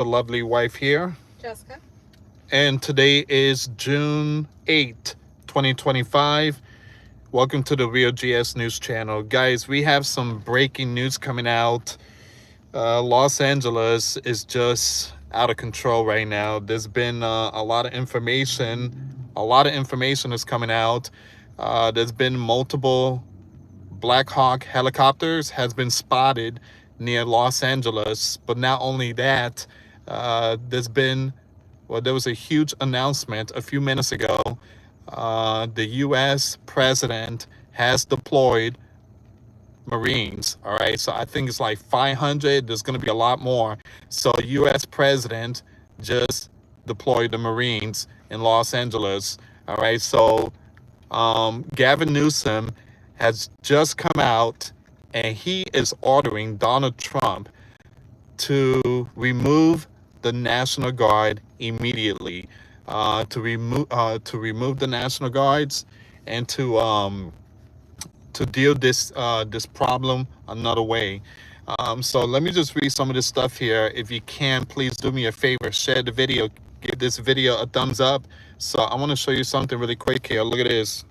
the lovely wife here. Jessica. And today is June 8th, 2025. Welcome to the Real GS News channel. Guys, we have some breaking news coming out. Los Angeles is just out of control right now. There's been a lot of information. A lot of information is coming out. There's been multiple Blackhawk helicopters has been spotted near Los Angeles. But not only that, there was a huge announcement a few minutes ago. The US president has deployed Marines. All right, so I think it's like 500. There's going to be a lot more. So US president just deployed the Marines in Los Angeles. All right, so Gavin Newsom has just come out and he is ordering Donald Trump to remove the National Guard immediately, to remove the National Guards and to deal this problem another way. So let me just read some of this stuff here. If you can, please do me a favor, share the video, give this video a thumbs up. So I want to show you something really quick here. Look at this.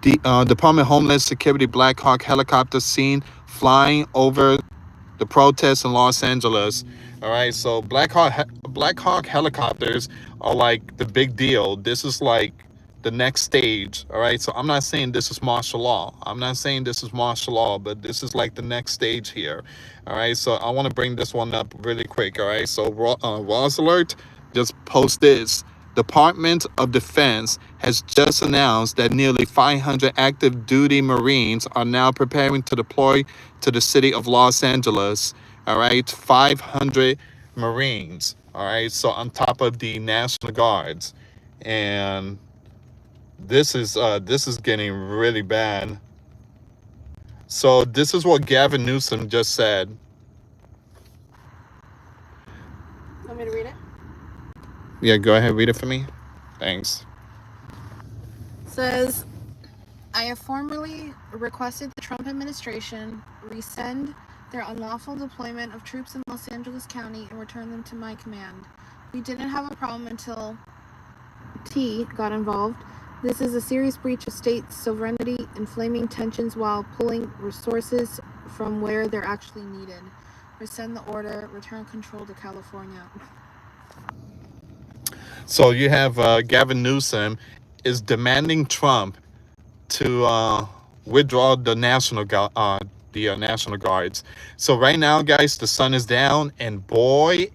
The Department of Homeland Security Blackhawk helicopter seen flying over the protests in Los Angeles. All right, so Blackhawk helicopters are like the big deal. This is like the next stage. All right, so I'm not saying this is martial law. But this is like the next stage here. All right, so I want to bring this one up really quick. All right, so Raw's Alert just post this. Department of Defense has just announced that nearly 500 active duty Marines are now preparing to deploy to the city of Los Angeles. All right, 500 Marines. All right, so on top of the National Guards, and this is getting really bad. So this is what Gavin Newsom just said. Want me to read it? Yeah, go ahead, read it for me. Thanks. Says, I have formally requested the Trump administration rescind their unlawful deployment of troops in Los Angeles County and return them to my command. We didn't have a problem until T got involved. This is a serious breach of state sovereignty, inflaming tensions while pulling resources from where they're actually needed. Rescind the order, return control to California. So you have Gavin Newsom is demanding Trump to withdraw the National Guards. So right now, guys, the sun is down, and boy,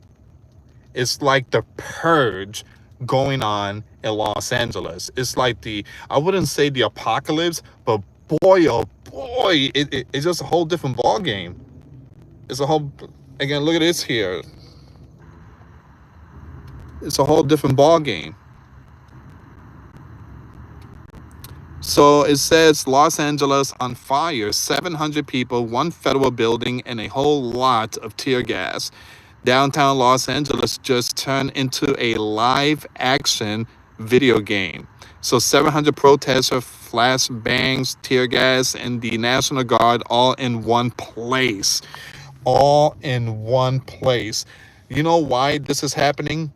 it's like the purge going on in Los Angeles. It's like I wouldn't say the apocalypse, but boy, oh boy, it's just a whole different ball game. It's a whole, again, look at this here. It's a whole different ball game. So it says Los Angeles on fire, 700 people, one federal building, and a whole lot of tear gas. Downtown Los Angeles just turned into a live action video game. So 700 protesters, flash bangs, tear gas, and the National Guard all in one place. All in one place. You know why this is happening?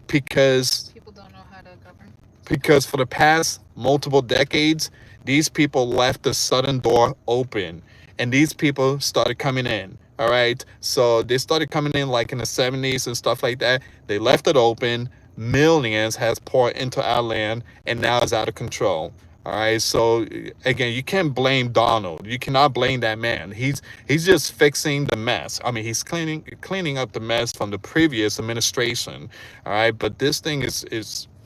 Because people don't know how to govern. Because for the past multiple decades, these people left the southern door open, and these people started coming in. All right, so they started coming in like in the 70s and stuff like that. They left it open. Millions has poured into our land, and now it's out of control. All right, so again, you can't blame Donald. You cannot blame that man. He's just fixing the mess. I mean, he's cleaning up the mess from the previous administration. All right, but this thing is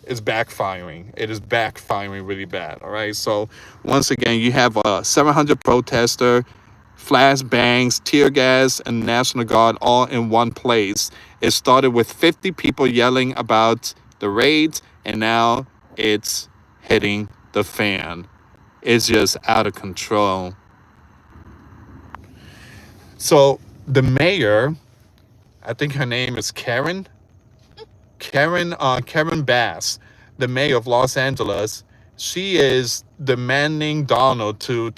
backfiring. It is backfiring really bad. All right, so once again, you have 700 protester, flash bangs, tear gas, and National Guard all in one place. It started with 50 people yelling about the raids, and now it's hitting the fan. It's just out of control. So the mayor, I think her name is Karen Bass, the mayor of Los Angeles, she is demanding Donald to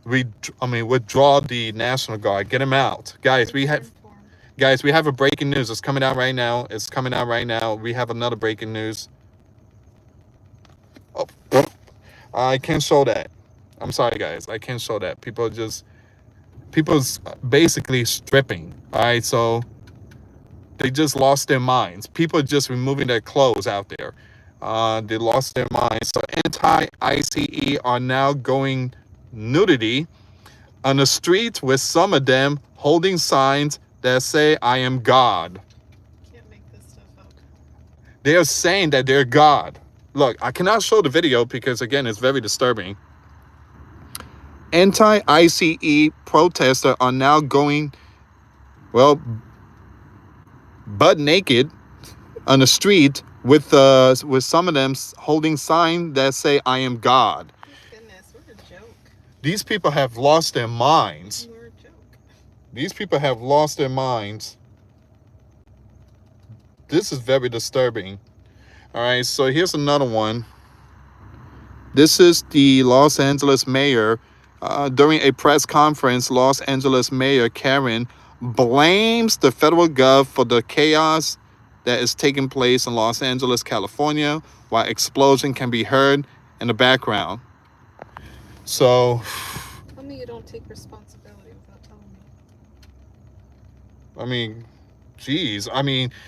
withdraw the National Guard, get him out, guys. We have a breaking news. It's coming out right now. It's coming out right now. We have another breaking news. Oh, I can't show that. I'm sorry, guys. I can't show that. People's basically stripping. All right, so they just lost their minds. People are just removing their clothes out there. They lost their minds. So anti-ICE are now going nudity on the street, with some of them holding signs that say, "I am God." Can't make this stuff up. They are saying that they're God. Look, I cannot show the video because, again, it's very disturbing. Anti-ICE protesters are now going, well, butt naked on the street with some of them holding signs that say, "I am God." Goodness, what a joke. These people have lost their minds. We're a joke. These people have lost their minds. This is very disturbing. All right, so here's another one. This is the Los Angeles mayor. During a press conference, Los Angeles Mayor Karen blames the federal gov for the chaos that is taking place in Los Angeles, California, while explosion can be heard in the background. So, Tell me you don't take responsibility without telling me. I mean, geez,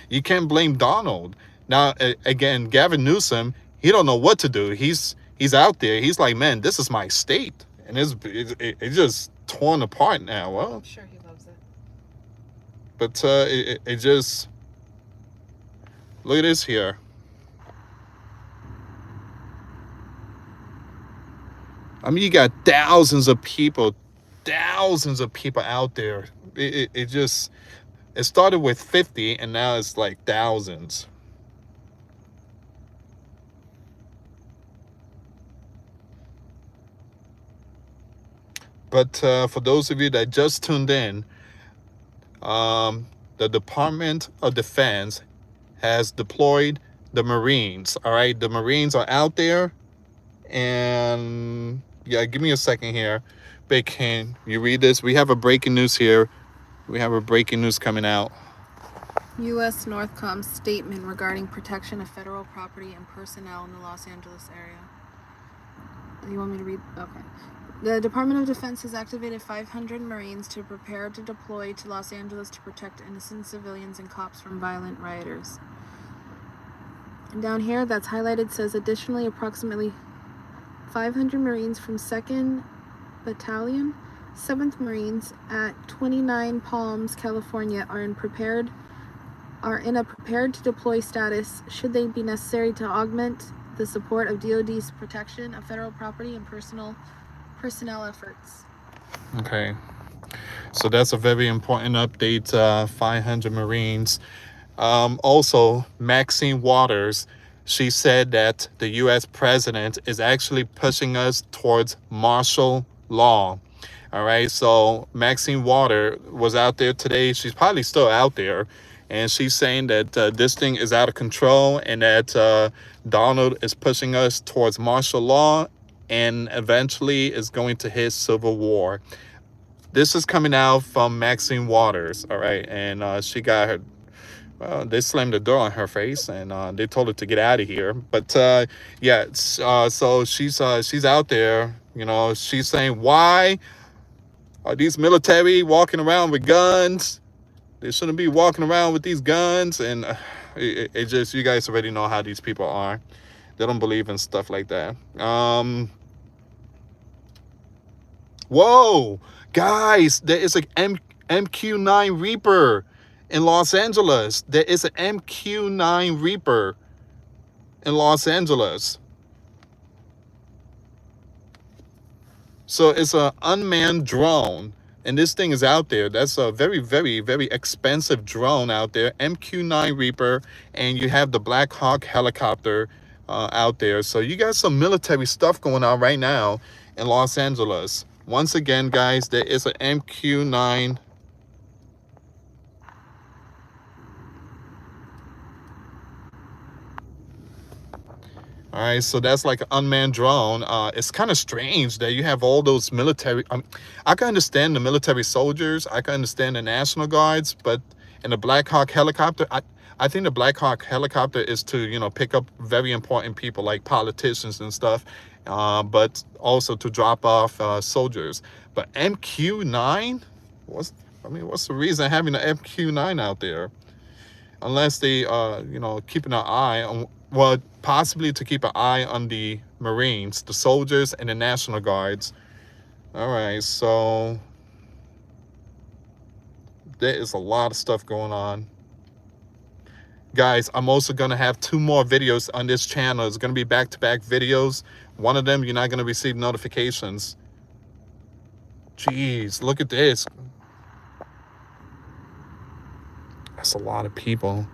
you can't blame Donald. Now, again, Gavin Newsom, he don't know what to do. He's out there. He's like, man, this is my state, and it's just torn apart now. Well, I'm sure he loves it. But it just, look at this here. You got thousands of people out there. It started with 50 and now it's like thousands. But for those of you that just tuned in, the Department of Defense has deployed the Marines. All right, the Marines are out there, and yeah, give me a second here. But can you read this? We have a breaking news here. We have a breaking news coming out. U.S. Northcom's statement regarding protection of federal property and personnel in the Los Angeles area. You want me to read? Okay. The Department of Defense has activated 500 Marines to prepare to deploy to Los Angeles to protect innocent civilians and cops from violent rioters. And down here, that's highlighted, says additionally approximately 500 Marines from 2nd Battalion, 7th Marines at 29 Palms, California are in a prepared to deploy status should they be necessary to augment the support of DoD's protection of federal property and personnel efforts. Okay, so that's a very important update. 500 Marines. Also, Maxine Waters, she said that the U.S. president is actually pushing us towards martial law. All right, so Maxine Waters was out there today. She's probably still out there. And she's saying that this thing is out of control and that Donald is pushing us towards martial law and eventually is going to hit civil war. This is coming out from Maxine Waters, all right? And she got her, they slammed the door on her face and they told her to get out of here. But so she's out there, she's saying, why are these military walking around with guns? They shouldn't be walking around with these guns. And it just, you guys already know how these people are. They don't believe in stuff like that. Whoa, guys, there is an MQ-9 Reaper in Los Angeles. There is an MQ-9 Reaper in Los Angeles. So it's an unmanned drone. And this thing is out there. That's a very, very, very expensive drone out there. MQ-9 Reaper. And you have the Blackhawk helicopter out there. So you got some military stuff going on right now in Los Angeles. Once again, guys, there is an MQ-9. All right, so that's like an unmanned drone. It's kind of strange that you have all those military. I can understand the military soldiers. I can understand the National Guards, but in the Blackhawk helicopter, I think the Blackhawk helicopter is to, you know, pick up very important people like politicians and stuff, but also to drop off soldiers. But MQ-9, what's the reason having an MQ-9 out there? Unless they, you know, keeping an eye on, well, possibly to keep an eye on the Marines, the soldiers, and the National Guards. All right, so there is a lot of stuff going on. Guys, I'm also going to have 2 more videos on this channel. It's going to be back-to-back videos. One of them, you're not going to receive notifications. Jeez, look at this. That's a lot of people.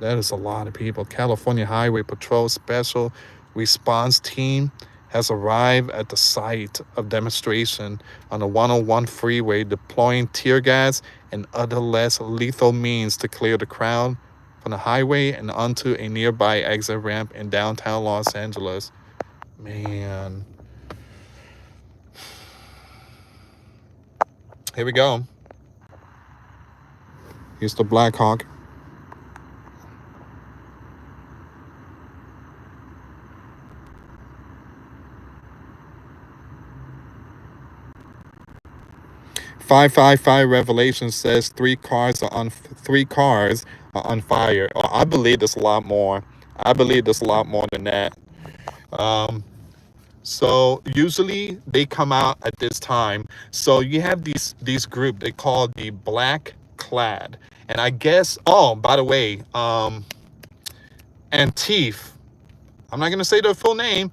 That is a lot of people. California Highway Patrol Special Response Team has arrived at the site of demonstration on the 101 freeway, deploying tear gas and other less lethal means to clear the crowd from the highway and onto a nearby exit ramp in downtown Los Angeles. Man. Here we go. Here's the Blackhawk. .555 Revelation says 3 cars are on fire. Oh, I believe there's a lot more. I believe there's a lot more than that. So usually they come out at this time. So you have these group they call the Black Clad, and I guess, oh, by the way, Antif. I'm not gonna say their full name.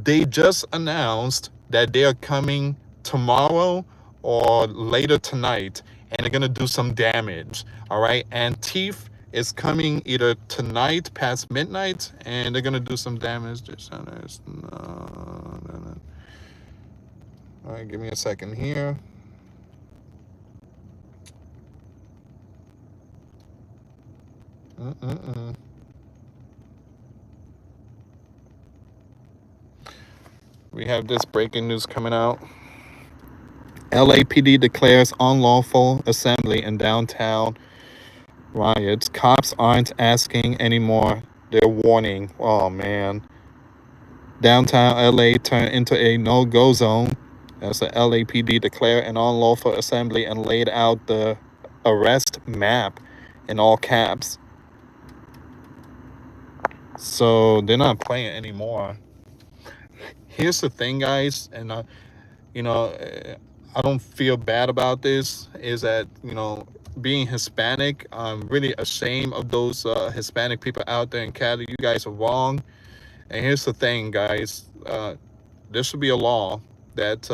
They just announced that they are coming tomorrow or later tonight, and they're gonna do some damage. All right, Antif is coming either tonight past midnight, and they're gonna do some damage. All right, give me a second here. We have this breaking news coming out. LAPD declares unlawful assembly in downtown riots. Cops aren't asking anymore. They're warning. Oh, man. Downtown LA turned into a no-go zone as the LAPD declared an unlawful assembly and laid out the arrest map in all caps. So they're not playing anymore. Here's the thing, guys, and you know, I don't feel bad about this, is that, you know, being Hispanic, I'm really ashamed of those Hispanic people out there in Cali. You guys are wrong. And here's the thing, guys, there should be a law that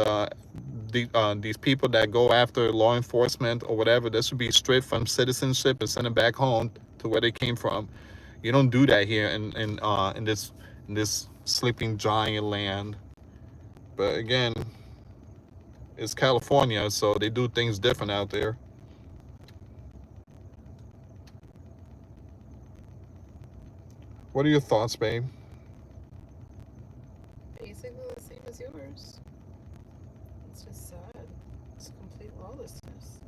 these people that go after law enforcement or whatever, they should be stripped from citizenship and sent them back home to where they came from. You don't do that here in this sleeping giant land. But again, it's California, so they do things different out there. What are your thoughts, babe? Basically the same as yours. It's just sad. It's complete lawlessness.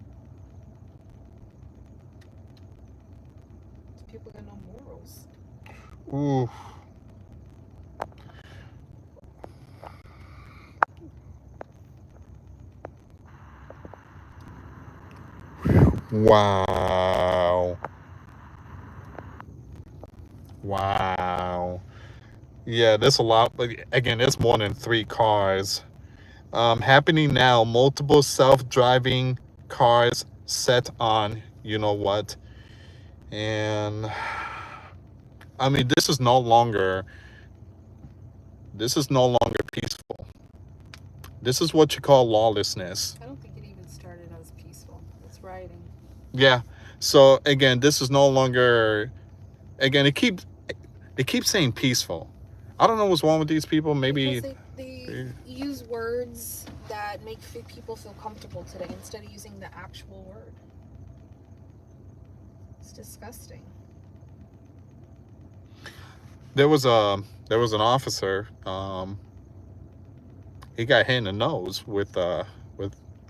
People got no morals. Ooh. Wow. Wow. Yeah, there's a lot, but again, there's more than 3 cars. Happening now, multiple self-driving cars set on, you know what? And I mean, this is no longer peaceful. This is what you call lawlessness. I don't think it even started as peaceful. It's rioting. Yeah. So again, this is no longer, again, they keep saying peaceful. I don't know what's wrong with these people. Maybe because they use words that make people feel comfortable today instead of using the actual word. It's disgusting. there was there was an officer. He got hit in the nose with a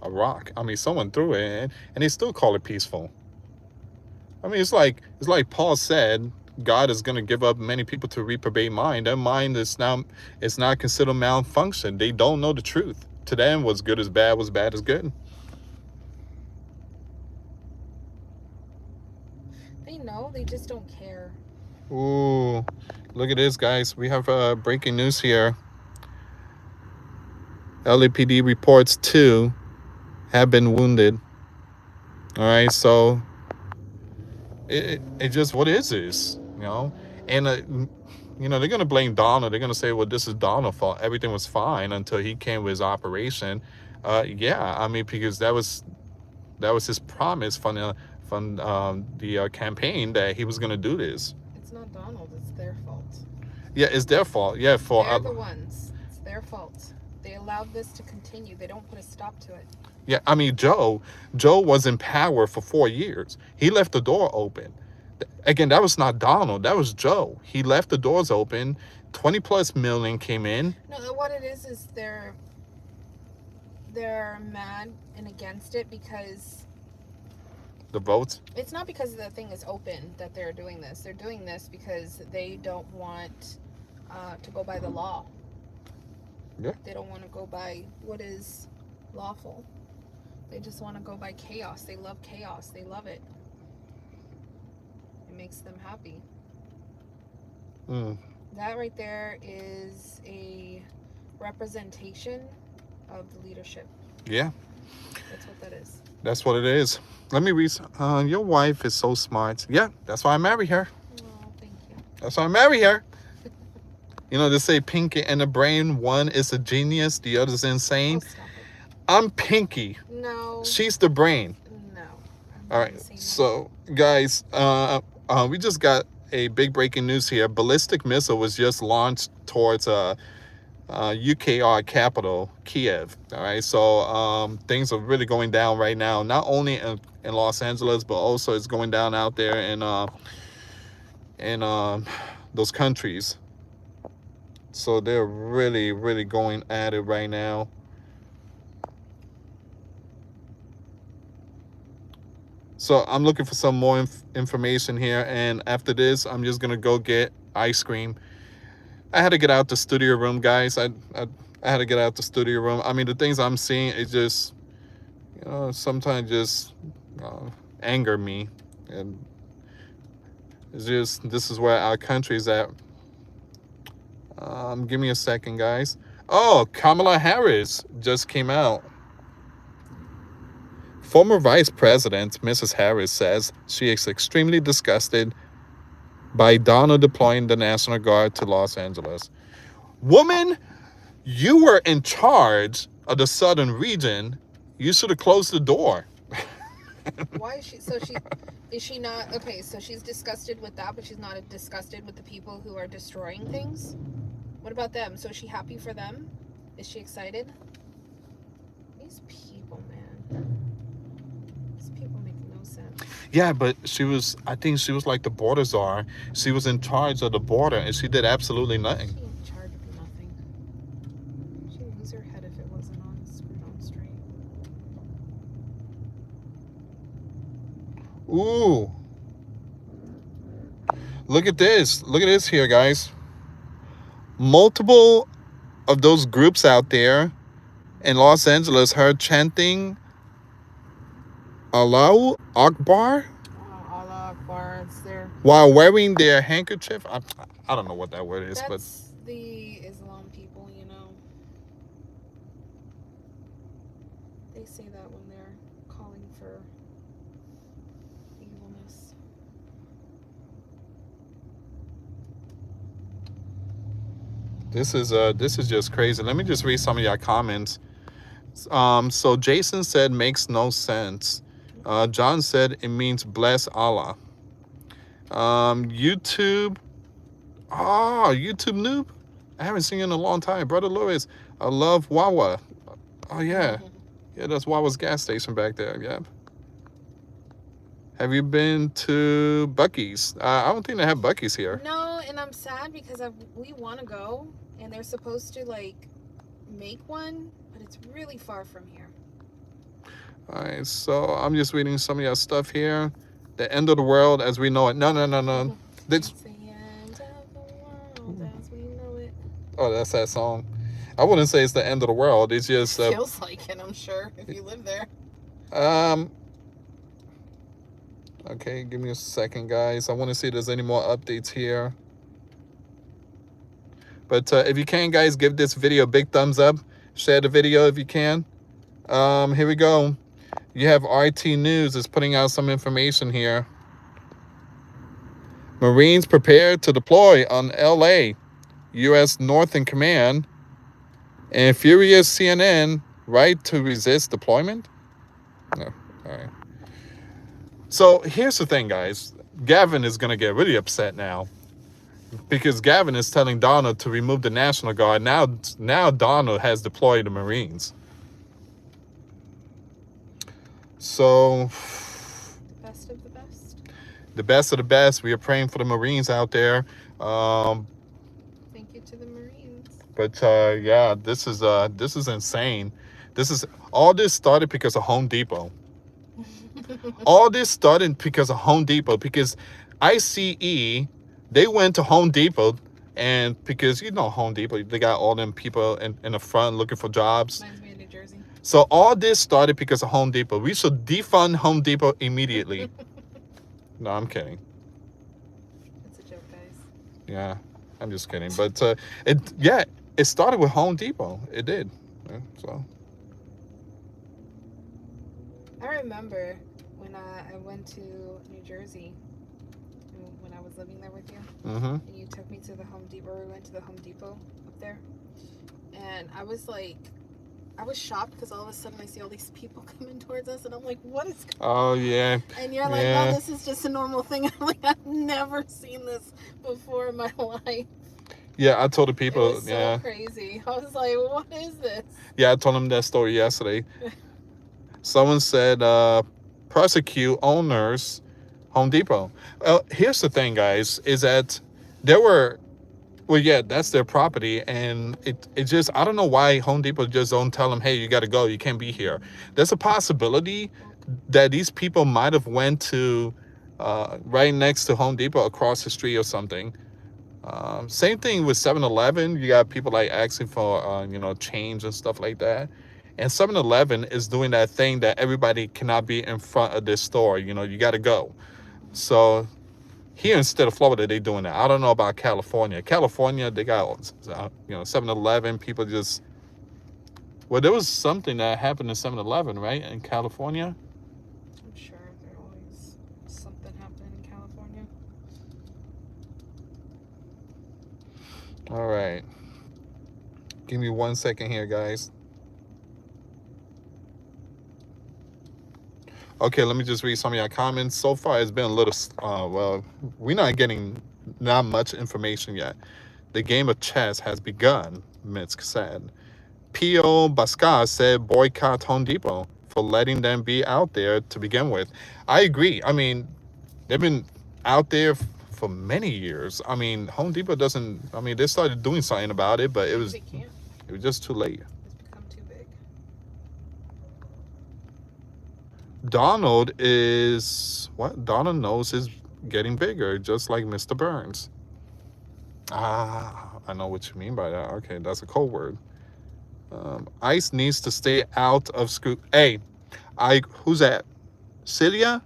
rock. I mean, someone threw it, and they still call it peaceful. I mean, it's like Paul said, God is going to give up many people to reprobate mind. Their mind is not considered malfunction. They don't know the truth. To them, what's good is bad, what's bad is good. They know, they just don't care. Ooh, look at this, guys. We have breaking news here. LAPD reports 2 have been wounded. All right, so it just, what is this? You know, and you know, they're gonna blame Donald. They're gonna say, well, this is Donald's fault. Everything was fine until he came with his operation. Yeah, I mean, because that was his promise from the campaign that he was gonna do this. It's not Donald. It's their fault. Yeah, it's their fault. Yeah, they're the ones. It's their fault. They allowed this to continue. They don't put a stop to it. Yeah, I mean, Joe was in power for 4 years. He left the door open. Again, that was not Donald. That was Joe. He left the doors open. 20+ million came in. No, what it is they're mad and against it because the votes. It's not because the thing is open that they're doing this. They're doing this because they don't want to go by the law. Yeah. They don't want to go by what is lawful. They just want to go by chaos. They love chaos. They love it. It makes them happy. That right there is a representation of the leadership. Yeah. That's what that is. That's what it is. Let me read. Your wife is so smart. Yeah, that's why I marry her. Oh, thank you. That's why I marry her. You know, they say Pinky and the brain. One is a genius. The other is insane. Oh, stop it. I'm Pinky. No. She's the brain. No. All right. So, guys, we just got a big breaking news here. Ballistic missile was just launched towards UKR capital, Kiev. All right. So things are really going down right now, not only in Los Angeles, but also it's going down out there in those countries. So they're really, really going at it right now. So I'm looking for some more information here. And after this, I'm just going to go get ice cream. I had to get out the studio room, guys. I had to get out the studio room. I mean, the things I'm seeing, it just, you know, sometimes just anger me. And it's just, this is where our country is at. Give me a second, guys. Oh, Kamala Harris just came out. Former Vice President Mrs. Harris says she is extremely disgusted by Donald deploying the National Guard to Los Angeles. Woman, you were in charge of the southern region. You should have closed the door. Why is she? So is she not okay? So she's disgusted with that, but she's not disgusted with the people who are destroying things. What about them? So is she happy for them? Is she excited? These people, man. These people make no sense. Yeah, but I think she was like the border czar. She was in charge of the border, and she did absolutely nothing. She in charge of nothing. She'd lose her head if it wasn't screwed on straight. Ooh. Look at this. Look at this here, guys. Multiple of those groups out there in Los Angeles heard chanting Allahu Akbar. Allah Akbar, it's there. While wearing their handkerchief. I don't know what that word is, That's but the Islam people, you know. They say that when they're calling for evilness. this is just crazy. Let me just read some of your comments. So Jason said makes no sense. John said it means bless Allah. YouTube noob. I haven't seen you in a long time. Brother Lewis, I love Wawa. Oh yeah. Yeah, that's Wawa's gas station back there. Yeah. Have you been to Buc-ee's? I don't think they have Buc-ee's here. No, and I'm sad because we want to go, and they're supposed to like make one, but it's really far from here. All right, so I'm just reading some of your stuff here. The end of the world as we know it. No. This, It's the end of the world as we know it. oh, that's that song. I wouldn't say it's the end of the world. It's just Feels like it, I'm sure, if you live there. Okay, give me a second, guys. I want to see if there's any more updates here. But if you can, guys, give this video a big thumbs up. Share the video if you can. Here we go. You have RT News is putting out some information here. Marines prepared to deploy on LA, US Northern Command, and furious CNN, right to resist deployment? No, all right. So here's the thing, guys. Gavin is going to get really upset now because Gavin is telling Donald to remove the National Guard. Now Donald has deployed the Marines. So, The best of the best. The best of the best. We are praying for the Marines out there. Thank you to the Marines. But yeah, this is insane. All this started because of Home Depot. All this started because of Home Depot, because ICE, they went to Home Depot, and because Home Depot, they got all them people in the front looking for jobs. Reminds me of New Jersey. So all this started because of Home Depot. We should defund Home Depot immediately. No, I'm kidding. It's a joke, guys. Yeah, I'm just kidding. But it started with Home Depot. It did. Yeah, so. I remember when I went to New Jersey, when I was living there with you, and you took me to the Home Depot. We went to the Home Depot up there, and I was shocked because all of a sudden I see all these people coming towards us, and I'm like, what is going on? Oh, yeah. And you're like, no, this is just a normal thing. I'm like, I've never seen this before in my life. Yeah, I told the people. It was so crazy. I was like, what is this? Yeah, I told them that story yesterday. Someone said, prosecute owners, Home Depot. Here's the thing, guys, is that that's their property, and it just, I don't know why Home Depot just don't tell them, hey, you got to go, you can't be here. There's a possibility that these people might have went to right next to Home Depot across the street or something. Same thing with 7-Eleven. You got people like asking for change and stuff like that. And 7-Eleven is doing that thing that everybody cannot be in front of this store. You got to go. So here instead of Florida, they're doing that. I don't know about California. California, they got 7-Eleven. People just... Well, there was something that happened in 7-Eleven, right, in California? I'm sure there's always something happening in California. All right. Give me 1 second here, guys. Okay, let me just read some of your comments. So far, it's been a little... we're not getting not much information yet. The game of chess has begun, Mitsk said. Pio Basca said boycott Home Depot for letting them be out there to begin with. I agree. I mean, they've been out there for many years. I mean, Home Depot doesn't... I mean, they started doing something about it, but it was just too late. It's become too big. Donald is... What? Donald knows is getting bigger, just like Mr. Burns. Ah, I know what you mean by that. Okay, that's a code word. ICE needs to stay out of school. Hey, who's that? Celia?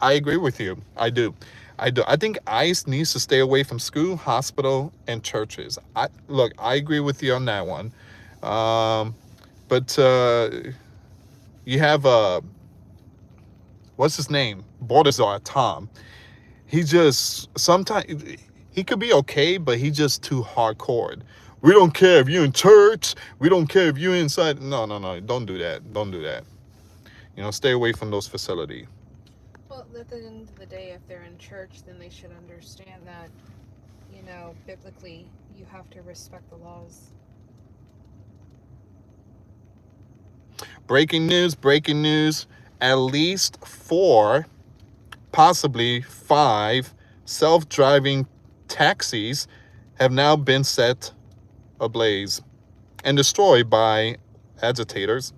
I agree with you. I do. I think ICE needs to stay away from school, hospital, and churches. I agree with you on that one. But you have what's his name? Baltazar Tom. He just sometimes he could be okay, but he's just too hardcore. We don't care if you're in church. We don't care if you're inside. No. Don't do that. Don't do that. Stay away from those facilities. Well, at the end of the day, if they're in church, then they should understand that, biblically, you have to respect the laws. Breaking news. At least 4, possibly 5 self-driving taxis have now been set ablaze and destroyed by agitators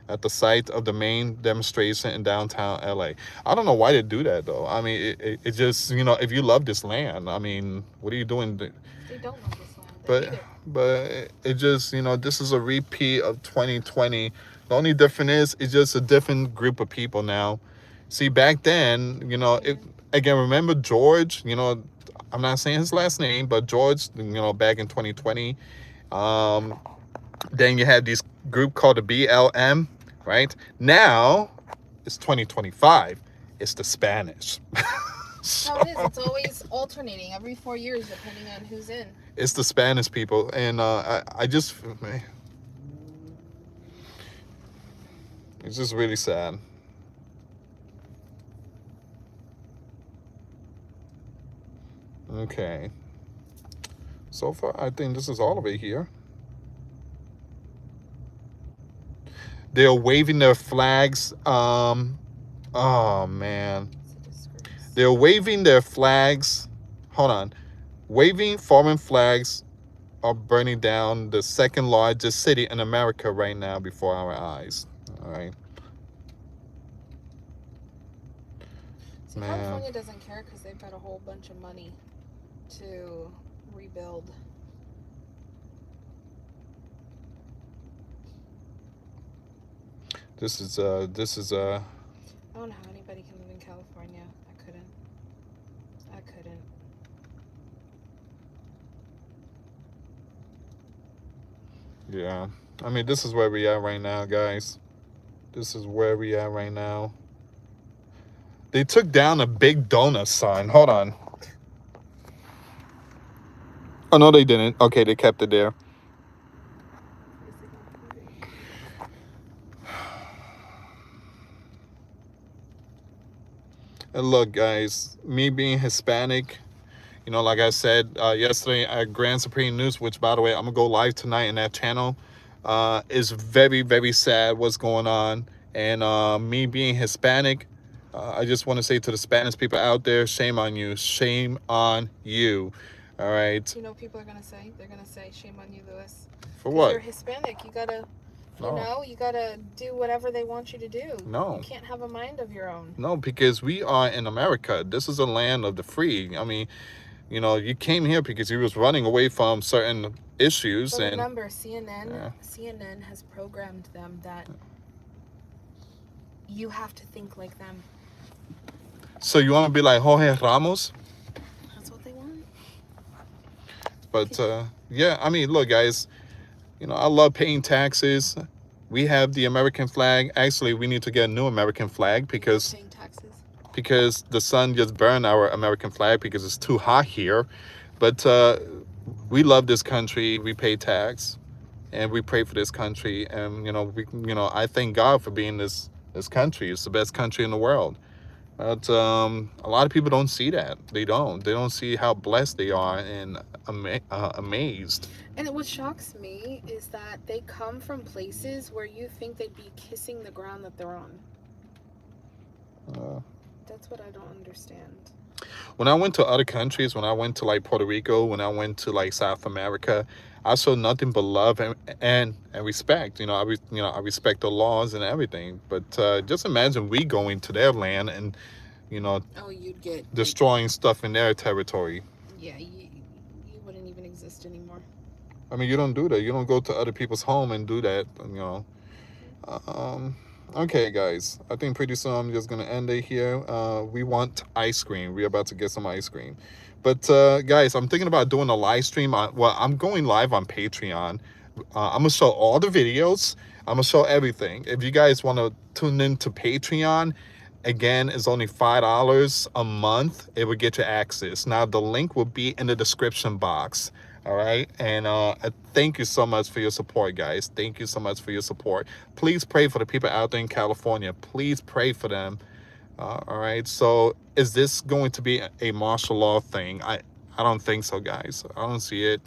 at the site of the main demonstration in downtown LA. I don't know why they do that, though. I mean, it just, if you love this land, I mean, what are you doing? They don't love this land. They But hate it. but it just, this is a repeat of 2020. The only difference is it's just a different group of people now. See, back then, again, remember George, I'm not saying his last name, but George, back in 2020, then you had this group called the BLM, right? Now it's 2025. It's the Spanish. How it is. It's always alternating every 4 years, depending on who's in. It's the Spanish people, and I just, it's just really sad. Okay. So far, I think this is all of it here. They're waving their flags. Oh man. They're waving their flags. Hold on. Waving foreign flags are burning down the second largest city in America right now before our eyes. All right. See, California doesn't care because they've got a whole bunch of money to rebuild. This is I don't know how anybody can live in California. I couldn't. Yeah. I mean, this is where we are right now, guys. This is where we are right now. They took down a big donut sign. Hold on. Oh, no, they didn't. Okay, they kept it there. And look, guys, me being Hispanic, like I said yesterday at Grand Supreme News, which, by the way, I'm going to go live tonight in that channel, is very, very sad what's going on. And me being Hispanic, I just want to say to the Spanish people out there, shame on you. Shame on you. All right? You know what people are going to say? They're going to say, shame on you, Lewis. For what? You're Hispanic. You got to... you gotta do whatever they want you to do. No. You can't have a mind of your own. No, because we are in America. This is a land of the free. I mean, you came here because you was running away from certain issues. But and remember, CNN has programmed them that you have to think like them. So you want to be like Jorge Ramos? That's what they want. But yeah, I mean, look, guys. I love paying taxes. We have the American flag. Actually, we need to get a new American flag because paying taxes. Because the sun just burned our American flag because it's too hot here. But we love this country. We pay tax, and we pray for this country. And I thank God for being this country. It's the best country in the world. But a lot of people don't see that. They don't see how blessed they are and amazed. And what shocks me is that they come from places where you think they'd be kissing the ground that they're on. That's what I don't understand. When I went to other countries, when I went to like Puerto Rico, when I went to like South America, I saw nothing but love and respect. I respect the laws and everything. But just imagine we going to their land and, you'd get destroying stuff in their territory. Yeah, you wouldn't even exist anymore. I mean, you don't do that. You don't go to other people's home and do that. Okay, guys. I think pretty soon I'm just gonna end it here. We want ice cream. We're about to get some ice cream. But guys, I'm thinking about doing a live stream. I'm going live on Patreon. I'm gonna show all the videos. I'm gonna show everything. If you guys want to tune in to Patreon, again, it's only $5 a month. It will get you access. Now the link will be in the description box. All right. And thank you so much for your support, guys. Thank you so much for your support. Please pray for the people out there in California. Please pray for them. All right. So is this going to be a martial law thing? I don't think so, guys. I don't see it.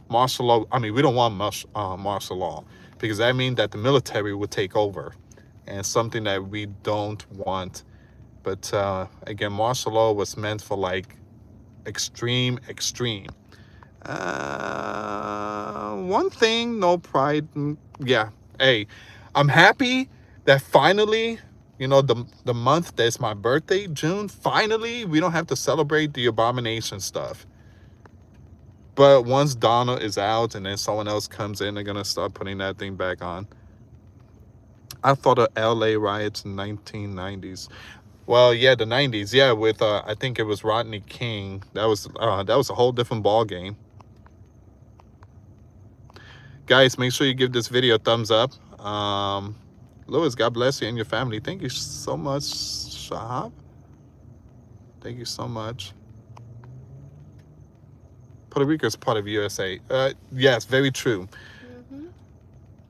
Martial law. I mean, we don't want martial law because that means that the military would take over, and something that we don't want. But again, martial law was meant for like extreme. One thing, no pride. Yeah. Hey, I'm happy that finally, you know, the month that's my birthday, June, finally we don't have to celebrate the abomination stuff. But once Donna is out and then someone else comes in, they're gonna start putting that thing back on. I thought of LA riots in 1990s. Well, yeah, the 90s. Yeah, with I think it was Rodney King. That was a whole different ball game. Guys, make sure you give this video a thumbs up. Louis, God bless you and your family. Thank you so much, Shahab. Thank you so much. Puerto Rico is part of USA. Yes, very true.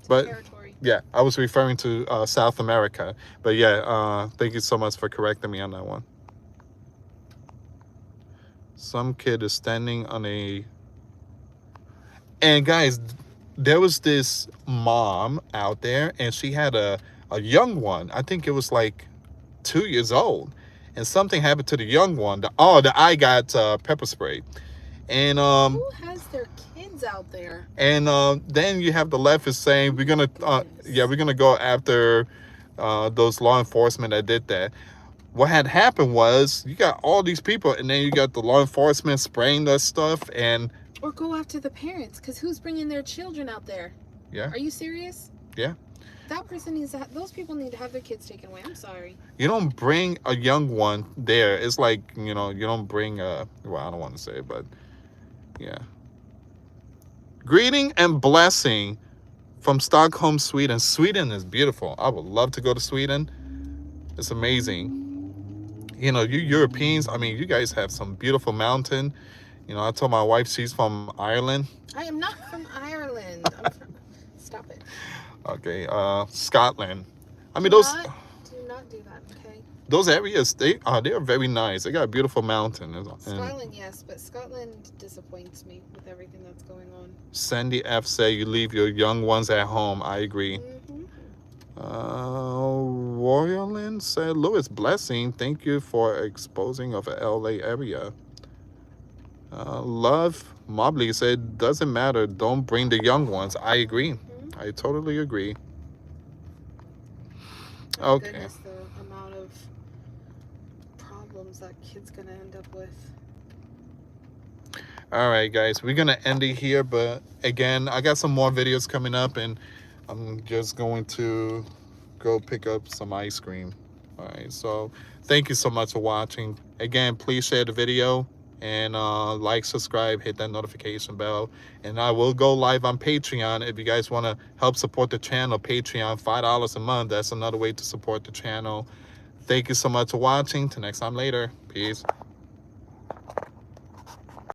But territory. Yeah, I was referring to South America. But yeah, thank you so much for correcting me on that one. Some kid is standing on a... And guys, there was this mom out there, and she had a young one. I think it was like 2 years old, and something happened to the young one. The eye got pepper sprayed, and who has their kids out there? And then you have the left is saying we're gonna go after those law enforcement that did that. What had happened was you got all these people, and then you got the law enforcement spraying that stuff, and or go after the parents, because who's bringing their children out there? Yeah. Are you serious? Yeah. That person needs to those people need to have their kids taken away. I'm sorry. You don't bring a young one there. It's like, you know, you don't bring well, I don't want to say it, but yeah. Greeting and blessing from Stockholm, Sweden. Sweden is beautiful. I would love to go to Sweden. It's amazing. You know, you Europeans, I mean, you guys have some beautiful mountain. You know, I told my wife she's from Ireland. I am not from Ireland. Stop it. Okay, Scotland. I mean, do not do that, okay? Those areas, they are very nice. They got a beautiful mountain. Scotland, yes, but Scotland disappoints me with everything that's going on. Sandy F said you leave your young ones at home. I agree. Royalin said, Louis, blessing. Thank you for exposing of the LA area. Love Mobley said, doesn't matter. Don't bring the young ones. I agree. I totally agree. Oh, okay. Goodness, the amount of problems that kid's gonna end up with. All right, guys, we're gonna end it here, but again, I got some more videos coming up, and I'm just going to go pick up some ice cream. All right, so thank you so much for watching. Again, please share the video, and like, subscribe, hit that notification bell, and I will go live on Patreon. If you guys want to help support the channel, Patreon, $5 a month. That's another way to support the channel. Thank you so much for watching. Till next time later. Peace.